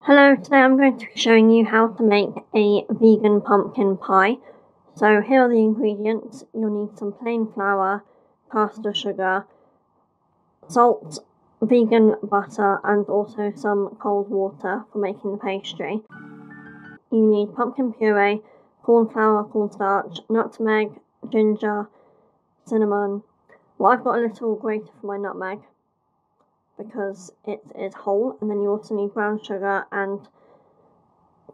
Hello, today I'm going to be showing you how to make a vegan pumpkin pie. So here are the ingredients. You'll need some plain flour, caster sugar, salt, vegan butter and also some cold water for making the pastry. You need pumpkin puree, cornflour, cornstarch, nutmeg, ginger, cinnamon. Well, I've got a little grater for my nutmeg because it is whole, and then you also need brown sugar and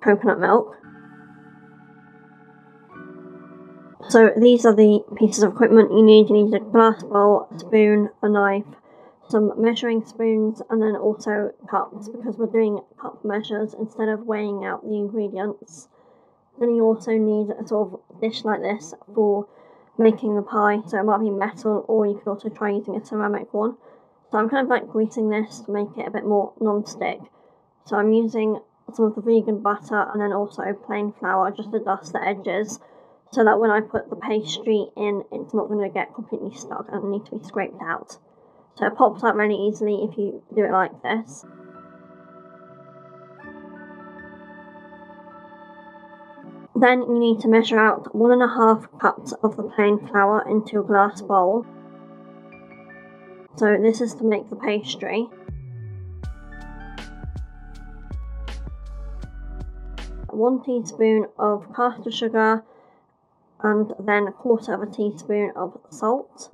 coconut milk. So these are the pieces of equipment you need. You need a glass bowl, a spoon, a knife, some measuring spoons, and then also cups because we're doing cup measures instead of weighing out the ingredients. Then you also need a sort of dish like this for making the pie. So it might be metal, or you could also try using a ceramic one. So I'm kind of like greasing this to make it a bit more non-stick. So I'm using some of the vegan butter and then also plain flour just to dust the edges so that when I put the pastry in, it's not going to get completely stuck and need to be scraped out. So it pops out really easily if you do it like this. Then you need to measure out 1.5 cups of the plain flour into your glass bowl. So this is to make the pastry. One teaspoon of caster sugar and then 1/4 teaspoon of salt.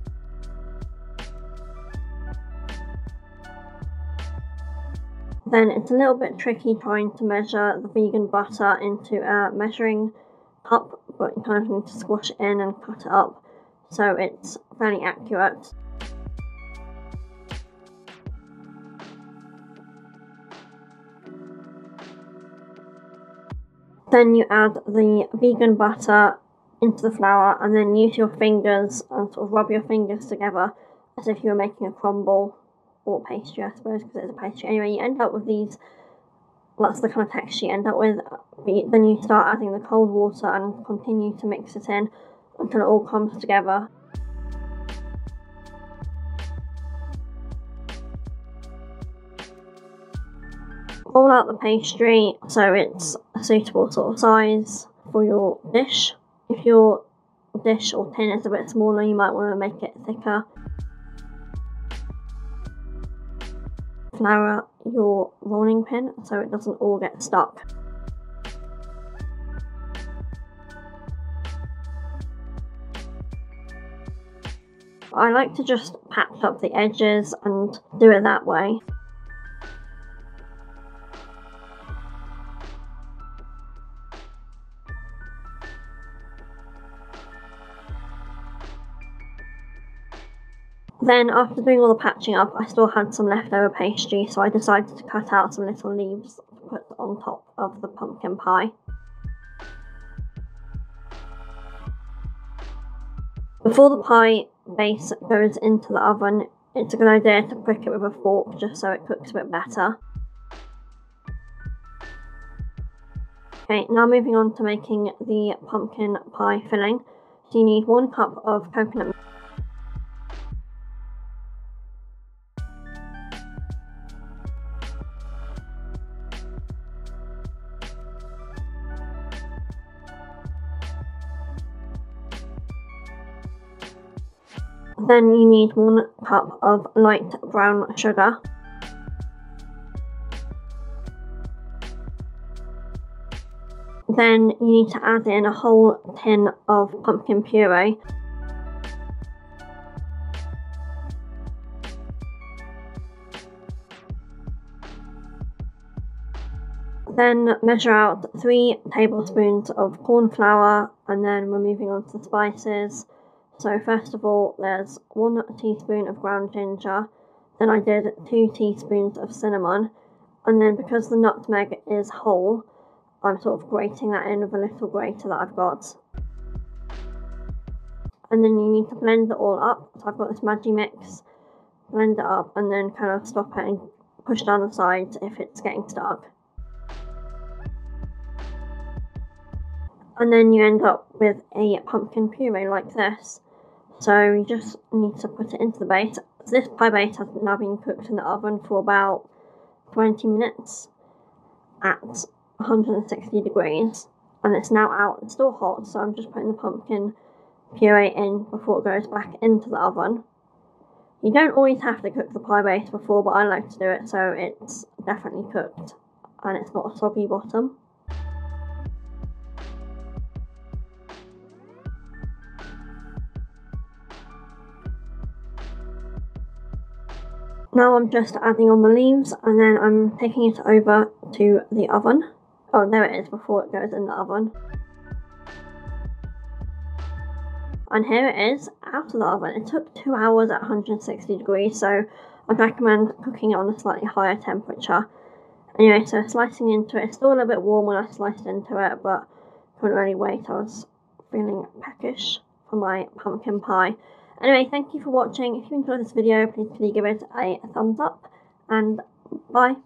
Then it's a little bit tricky trying to measure the vegan butter into a measuring cup, but you kind of need to squash it in and cut it up so it's fairly accurate. Then you add the vegan butter into the flour and then use your fingers and sort of rub your fingers together as if you were making a crumble or pastry, I suppose, because it's a pastry. Anyway, you end up with these, that's the kind of texture you end up with. Then you start adding the cold water and continue to mix it in until it all comes together. Roll out the pastry so it's a suitable sort of size for your dish. If your dish or tin is a bit smaller, you might want to make it thicker. Flour your rolling pin so it doesn't all get stuck. I like to just patch up the edges and do it that way. Then after doing all the patching up, I still had some leftover pastry, so I decided to cut out some little leaves to put on top of the pumpkin pie. Before the pie base goes into the oven, it's a good idea to prick it with a fork just so it cooks a bit better. Okay, now moving on to making the pumpkin pie filling. So you need 1 cup of coconut milk. Then you need 1 cup of light brown sugar. Then you need to add in a whole tin of pumpkin puree. Then measure out 3 tablespoons of corn flour, and then we're moving on to the spices. So first of all, there's 1 teaspoon of ground ginger, then I did 2 teaspoons of cinnamon, and then because the nutmeg is whole, I'm sort of grating that in with a little grater that I've got. And then you need to blend it all up. So I've got this Maggi mix, blend it up, and then kind of stop it and push down the sides if it's getting stuck. And then you end up with a pumpkin puree like this. So you just need to put it into the base. This pie base has now been cooked in the oven for about 20 minutes. at 160 degrees, and it's now out. It's still hot, so I'm just putting the pumpkin puree in before it goes back into the oven. You don't always have to cook the pie base before, but I like to do it so it's definitely cooked and it's not a soggy bottom. Now I'm just adding on the leaves, and then I'm taking it over to the oven. Oh, there it is before it goes in the oven. And here it is out of the oven. It took 2 hours at 160 degrees, so I'd recommend cooking it on a slightly higher temperature. Anyway, so slicing into it, it's still a little bit warm when I sliced into it, but couldn't really wait. I was feeling peckish for my pumpkin pie. Anyway, thank you for watching. If you enjoyed this video, please give it a thumbs up, and bye.